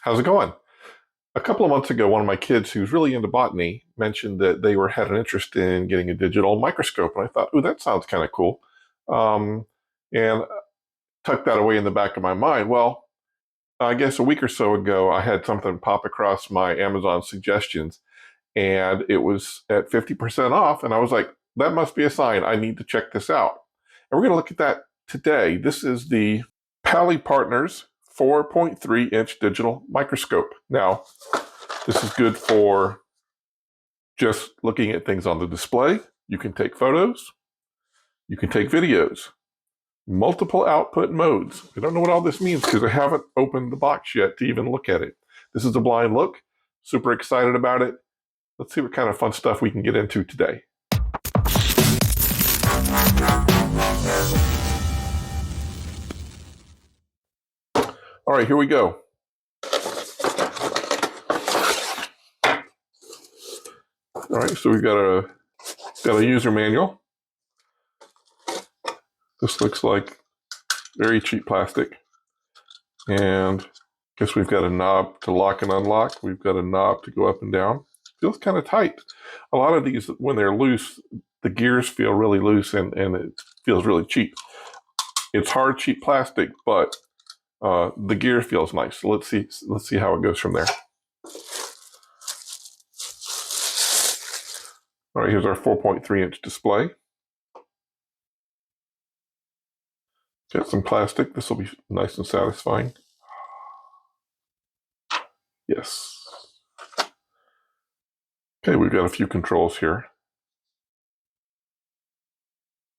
How's it going? A couple of months ago, one of my kids who's really into botany mentioned that they had an interest in getting a digital microscope. And I thought, ooh, that sounds kind of cool. Um, and tucked that away in the back of my mind. Well, I guess a week or so ago, I had something pop across my Amazon suggestions and it was at 50% off. And I was like, that must be a sign. I need to check this out. And we're going to look at that today. This is the Pally Partners 4.3-inch digital microscope. Now, this is good for just looking at things on the display. You can take photos. You can take videos. Multiple output modes. I don't know what all this means because I haven't opened the box yet to even look at it. This is a blind look. Super excited about it. Let's see what kind of fun stuff we can get into today. All right, here we go. All right, so we've got a user manual. This looks like very cheap plastic. And I guess we've got a knob to lock and unlock. We've got a knob to go up and down. Feels kind of tight. A lot of these, when they're loose, the gears feel really loose and it feels really cheap. It's hard, cheap plastic, but the gear feels nice. So let's see how it goes from there. All right, here's our 4.3-inch display. Got some plastic. This will be nice and satisfying. Yes. Okay, we've got a few controls here.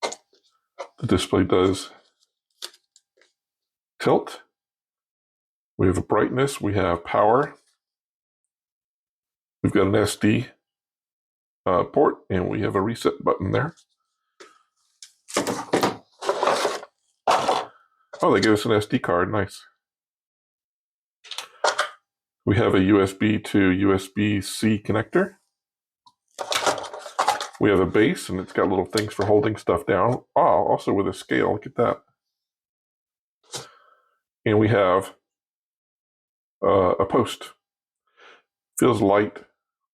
The display does tilt. We have a brightness. We have power. We've got an SD port, and we have a reset button there. Oh, they gave us an SD card. Nice. We have a USB to USB-C connector. We have a base, and it's got little things for holding stuff down. Oh, also with a scale. Look at that. And we have a post. Feels light,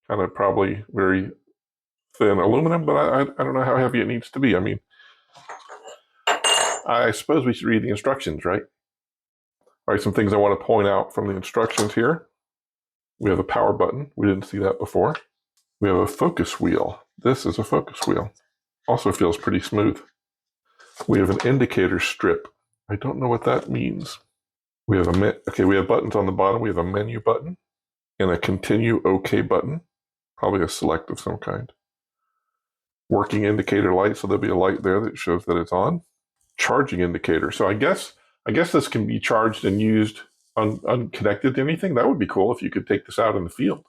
kind of probably very thin aluminum, but I don't know how heavy it needs to be. I mean, I suppose we should read the instructions, right? All right, some things I want to point out from the instructions here. We have a power button. We didn't see that before. We have a focus wheel. This is a focus wheel. Also feels pretty smooth. We have an indicator strip. I don't know what that means. We have we have buttons on the bottom. We have a menu button and a continue OK button, probably a select of some kind. Working indicator light, so there'll be a light there that shows that it's on. Charging indicator. So I guess this can be charged and used unconnected to anything. That would be cool if you could take this out in the field.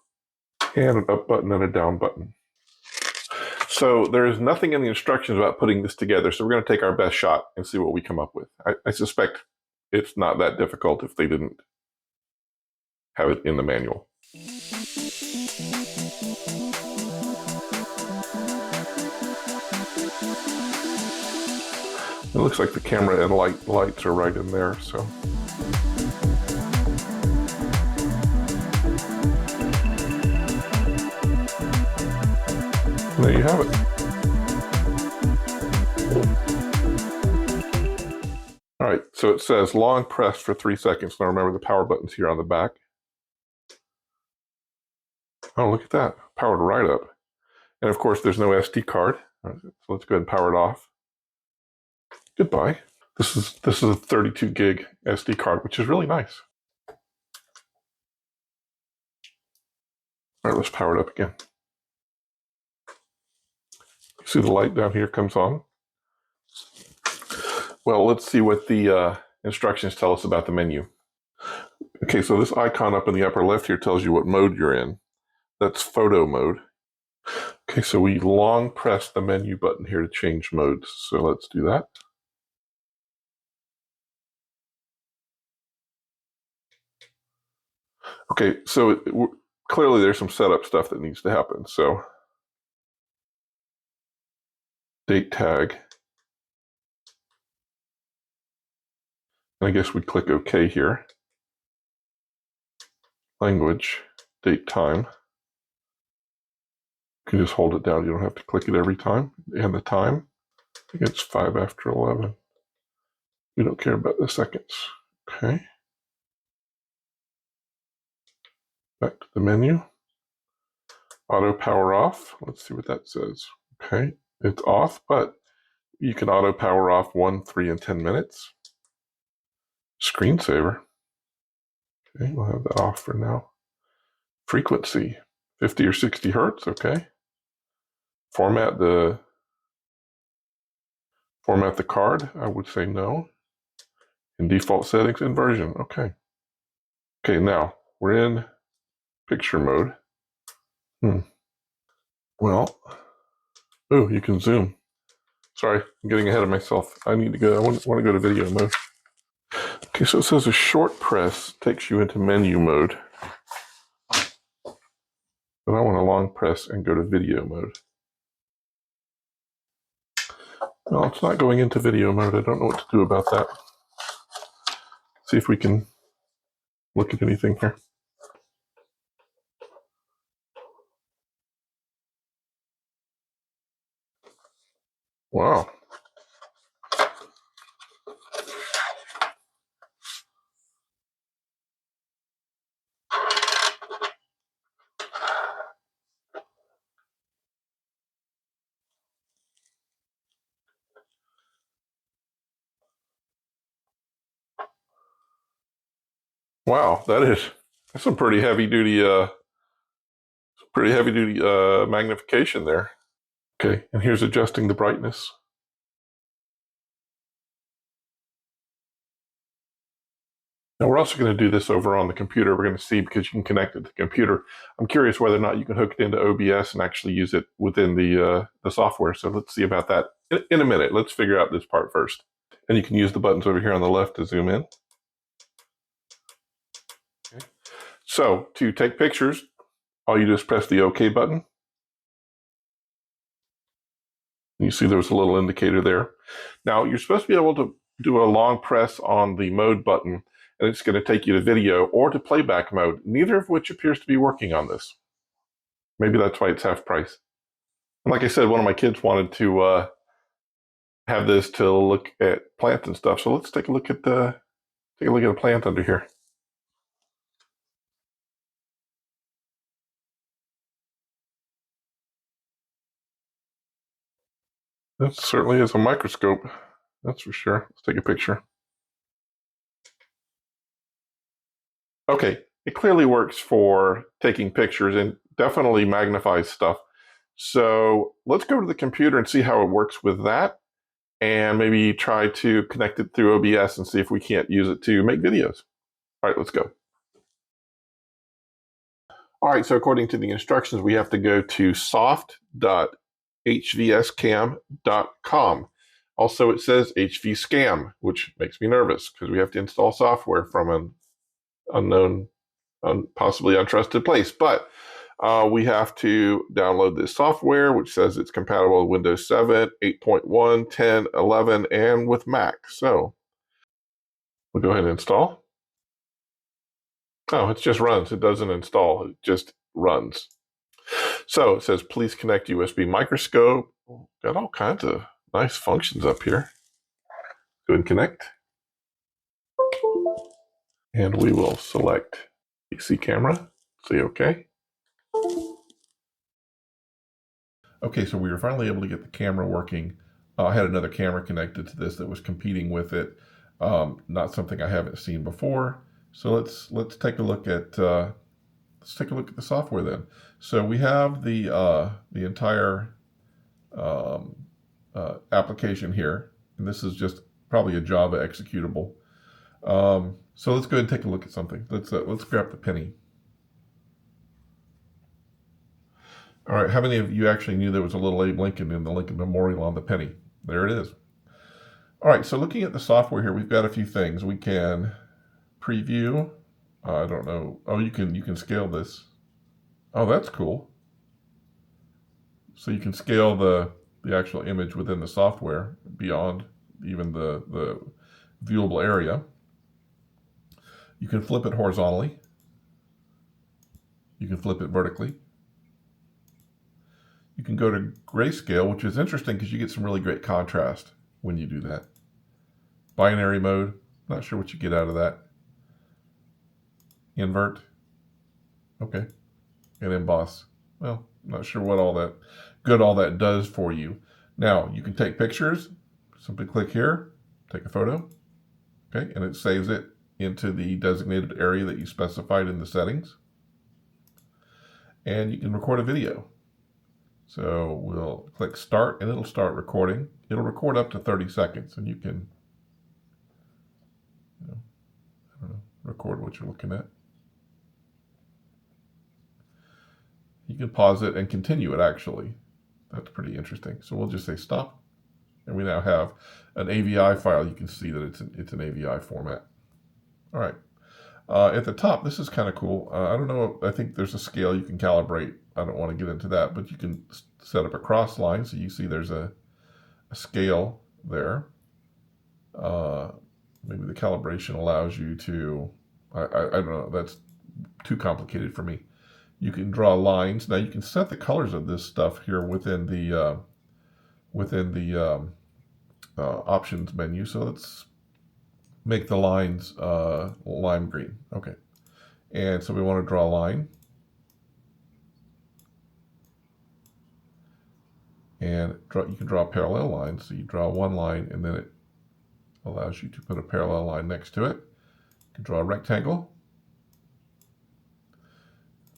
And an up button and a down button. So there is nothing in the instructions about putting this together. So we're going to take our best shot and see what we come up with. I suspect it's not that difficult if they didn't have it in the manual. It looks like the camera and lights are right in there, so. And there you have it. All right, so it says long press for 3 seconds. Now remember the power button's here on the back. Oh, look at that, powered right up. And of course, there's no SD card. Right, so let's go ahead and power it off. Goodbye. This is a 32 gig SD card, which is really nice. All right, let's power it up again. You see the light down here comes on. Well, let's see what the instructions tell us about the menu. Okay, so this icon up in the upper left here tells you what mode you're in. That's photo mode. Okay, so we long press the menu button here to change modes. So let's do that. Okay, so clearly there's some setup stuff that needs to happen. So date tag. And I guess we click OK here. language, date, time. You can just hold it down. You don't have to click it every time. And the time, I think it's 5 after 11. We don't care about the seconds. Okay. Back to the menu. Auto power off. Let's see what that says. Okay, it's off, but you can auto power off 1, 3, and 10 minutes. Screensaver. Okay, we'll have that off for now. Frequency, 50 or 60 hertz. Okay. Format the card. I would say no. In default settings, inversion. Okay. Okay, now we're in picture mode. Well, oh, you can zoom. Sorry, I'm getting ahead of myself. I need to go. I want to go to video mode. Okay, so it says a short press takes you into menu mode. But I want a long press and go to video mode. Well, it's not going into video mode. I don't know what to do about that. See if we can look at anything here. Wow. Wow, that's some pretty heavy duty magnification there. Okay, and here's adjusting the brightness. Now we're also going to do this over on the computer. We're going to see, because you can connect it to the computer. I'm curious whether or not you can hook it into OBS and actually use it within the software. So let's see about that in a minute. Let's figure out this part first. And you can use the buttons over here on the left to zoom in. Okay. So to take pictures, all you do is press the OK button. You see there's a little indicator there. Now you're supposed to be able to do a long press on the mode button, and it's going to take you to video or to playback mode, neither of which appears to be working on this. Maybe that's why it's half price. And like I said, one of my kids wanted to have this to look at plants and stuff. So let's take a look at a plant under here. That certainly is a microscope. That's for sure. Let's take a picture. Okay, it clearly works for taking pictures and definitely magnifies stuff. So let's go to the computer and see how it works with that, and maybe try to connect it through OBS and see if we can't use it to make videos. All right, let's go. All right, so according to the instructions, we have to go to soft.hvscam.com. Also, it says HVScam, which makes me nervous because we have to install software from an unknown, possibly untrusted place. But we have to download this software, which says it's compatible with Windows 7, 8.1, 10, 11, and with Mac. So we'll go ahead and install. Oh, it just runs. It doesn't install. It just runs. So it says, please connect USB microscope. Got all kinds of nice functions up here. Go ahead and connect. And we will select PC camera. Say OK. Okay, so we were finally able to get the camera working. I had another camera connected to this that was competing with it. Not something I haven't seen before. So let's take a look at the software then. So we have the entire application here, and this is just probably a Java executable. So let's go ahead and take a look at something. Let's grab the penny. All right, how many of you actually knew there was a little Abe Lincoln in the Lincoln Memorial on the penny? There it is. All right, so looking at the software here, we've got a few things. We can preview. I don't know. Oh, you can scale this. Oh, that's cool. So you can scale the actual image within the software beyond even the viewable area. You can flip it horizontally. You can flip it vertically. You can go to grayscale, which is interesting because you get some really great contrast when you do that. Binary mode, not sure what you get out of that. Invert, okay. And emboss, well, not sure what all that does for you. Now, you can take pictures, simply click here, take a photo, okay, and it saves it into the designated area that you specified in the settings. And you can record a video. So we'll click start and it'll start recording. It'll record up to 30 seconds and you can, I don't know, record what you're looking at. You can pause it and continue it actually. That's pretty interesting. So we'll just say stop. And we now have an AVI file. You can see that it's an AVI format. All right. At the top, this is kind of cool. I don't know, I think there's a scale you can calibrate. I don't want to get into that, but you can set up a cross line. So you see there's a scale there. Maybe the calibration allows you to, I don't know, that's too complicated for me. You can draw lines. Now you can set the colors of this stuff here within the options menu. So let's make the lines lime green. Okay. And so we want to draw a line. And you can draw parallel lines. So you draw one line and then it allows you to put a parallel line next to it. You can draw a rectangle.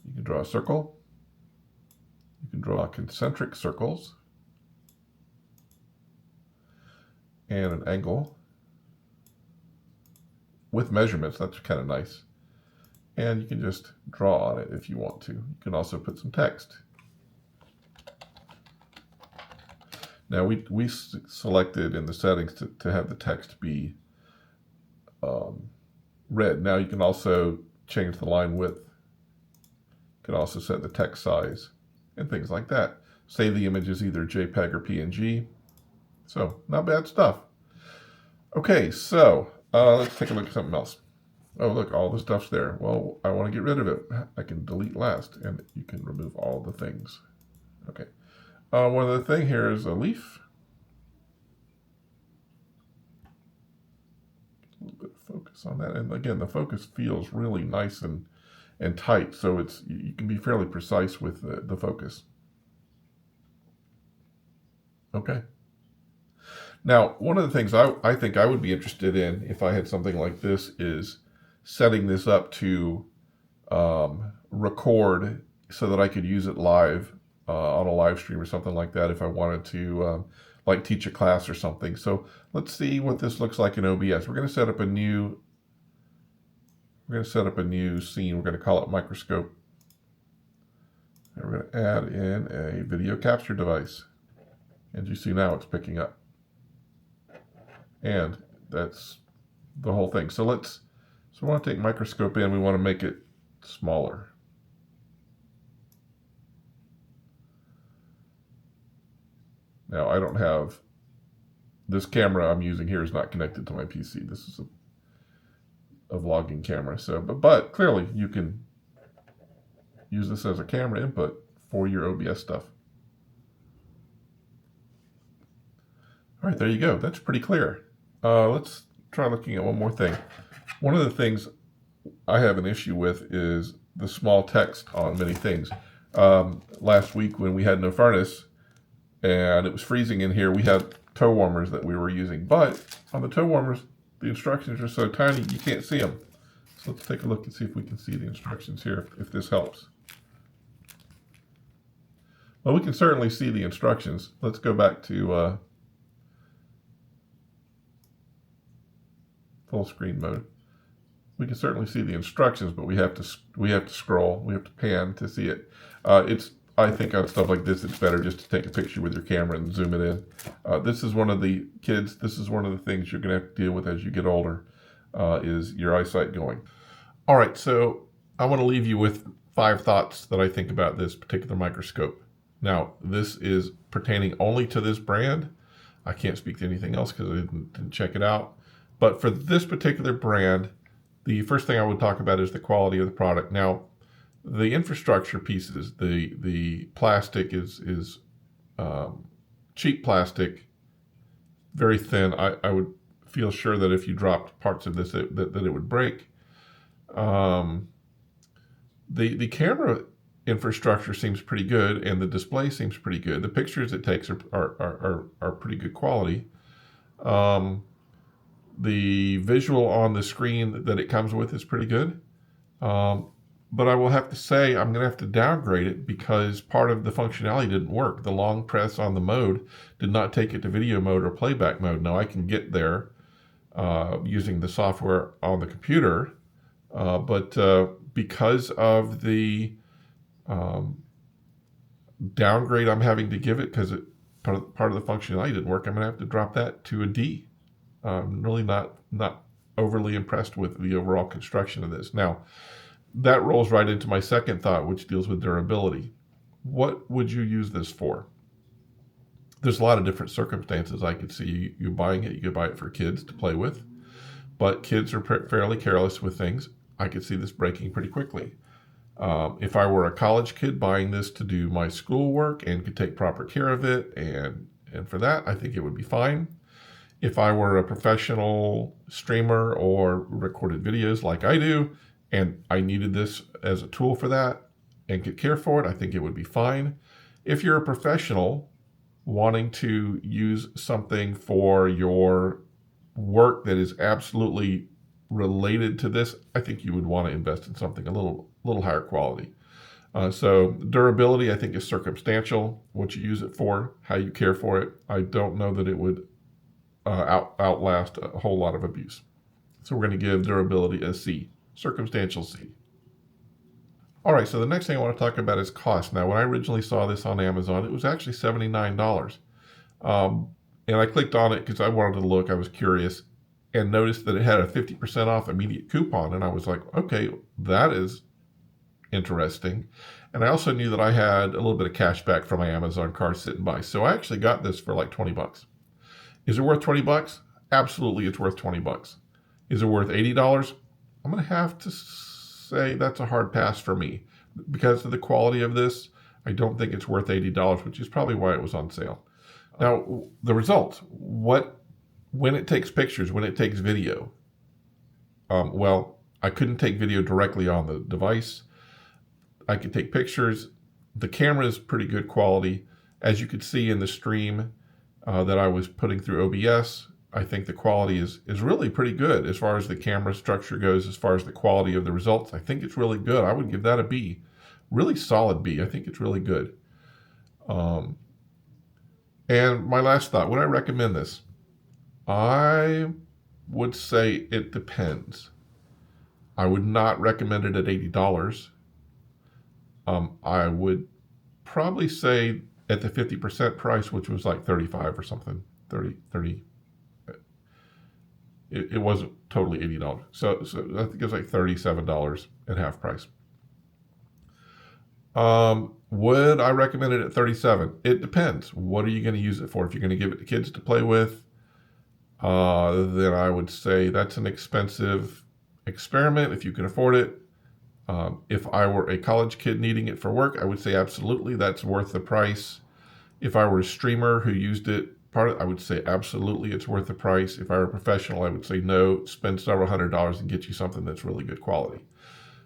You can draw a circle. You can draw concentric circles. And an angle with measurements. That's kind of nice. And you can just draw on it if you want to. You can also put some text. Now we selected in the settings to have the text be red. Now you can also change the line width. You can also set the text size and things like that. Save the image as either JPEG or PNG. So not bad stuff. Okay, so let's take a look at something else. Oh, look, all the stuff's there. Well, I want to get rid of it. I can delete last, and you can remove all the things. Okay. One other thing here is a leaf. A little bit of focus on that. And again, the focus feels really nice and tight, so you can be fairly precise with the focus. Okay. Now, one of the things I think I would be interested in if I had something like this is setting this up to record so that I could use it live on a live stream or something like that if I wanted to like teach a class or something. So let's see what this looks like in OBS. We're going to set up a new scene. We're going to call it microscope. And we're going to add in a video capture device. And you see now it's picking up. And that's the whole thing. So we want to take microscope in. We want to make it smaller. Now I don't have, this camera I'm using here is not connected to my PC. This is a vlogging camera. So, but clearly you can use this as a camera input for your OBS stuff. All right, there you go. That's pretty clear. Let's try looking at one more thing. One of the things I have an issue with is the small text on many things. Last week when we had no furnace and it was freezing in here, we had toe warmers that we were using. But on the toe warmers, the instructions are so tiny you can't see them. So let's take a look and see if we can see the instructions here, if this helps. Well, we can certainly see the instructions. Let's go back to full screen mode. We can certainly see the instructions, but we have to scroll, we have to pan to see it. I think on stuff like this, it's better just to take a picture with your camera and zoom it in. This is one of the things you're going to have to deal with as you get older, is your eyesight going. All right, so I want to leave you with 5 thoughts that I think about this particular microscope. Now, this is pertaining only to this brand. I can't speak to anything else because I didn't check it out. But for this particular brand, the first thing I would talk about is the quality of the product. Now, The infrastructure pieces, the plastic is cheap plastic, very thin. I would feel sure that if you dropped parts of this, that it would break. The camera infrastructure seems pretty good, and the display seems pretty good. The pictures it takes are pretty good quality. The visual on the screen that it comes with is pretty good. But I will have to say I'm going to have to downgrade it because part of the functionality didn't work. The long press on the mode did not take it to video mode or playback mode. Now I can get there using the software on the computer, but because of the downgrade I'm having to give it, because part of the functionality didn't work, I'm going to have to drop that to a D. I'm really not overly impressed with the overall construction of this. Now, that rolls right into my second thought, which deals with durability. What would you use this for? There's a lot of different circumstances I could see you buying it. You could buy it for kids to play with, but kids are fairly careless with things. I could see this breaking pretty quickly. If I were a college kid buying this to do my schoolwork and could take proper care of it, and for that, I think it would be fine. If I were a professional streamer or recorded videos like I do, and I needed this as a tool for that and could care for it, I think it would be fine. If you're a professional wanting to use something for your work that is absolutely related to this, I think you would want to invest in something a little higher quality. So durability, I think, is circumstantial. What you use it for, how you care for it. I don't know that it would outlast a whole lot of abuse. So we're going to give durability a C, circumstantial C. All right, so the next thing I want to talk about is cost. Now, when I originally saw this on Amazon, it was actually $79. And I clicked on it because I wanted to look, I was curious, and noticed that it had a 50% off immediate coupon. And I was like, okay, that is interesting. And I also knew that I had a little bit of cash back from my Amazon card sitting by. So I actually got this for like 20 bucks. Is it worth 20 bucks? Absolutely, it's worth 20 bucks. Is it worth $80? I'm going to have to say that's a hard pass for me. Because of the quality of this, I don't think it's worth $80, which is probably why it was on sale. Now, the results. When it takes pictures, when it takes video, well, I couldn't take video directly on the device. I could take pictures. The camera is pretty good quality. As you could see in the stream that I was putting through OBS, I think the quality is really pretty good as far as the camera structure goes, as far as the quality of the results. I think it's really good. I would give that a B. Really solid B. I think it's really good. And my last thought, would I recommend this? I would say it depends. I would not recommend it at $80. I would probably say at the 50% price, which was like 35 or something, 30. It wasn't totally $80. So I think it was like $37 at half price. Would I recommend it at $37? It depends. What are you going to use it for? If you're going to give it to kids to play with, then I would say that's an expensive experiment if you can afford it. If I were a college kid needing it for work, I would say absolutely that's worth the price. If I were a streamer who used it, I would say absolutely it's worth the price. If I were a professional, I would say no, spend several $100s and get you something that's really good quality.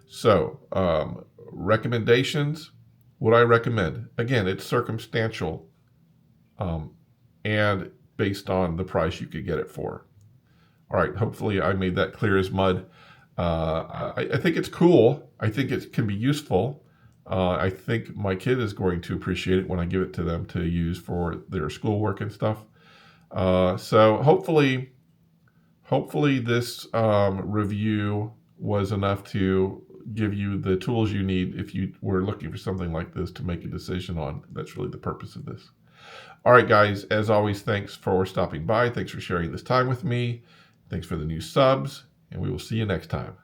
So, recommendations, would I recommend? Again, it's circumstantial and based on the price you could get it for. All right, hopefully I made that clear as mud. I think it's cool. I think it can be useful. I think my kid is going to appreciate it when I give it to them to use for their schoolwork and stuff. So hopefully this review was enough to give you the tools you need if you were looking for something like this to make a decision on. That's really the purpose of this. All right, guys, as always, thanks for stopping by. Thanks for sharing this time with me. Thanks for the new subs, and we will see you next time.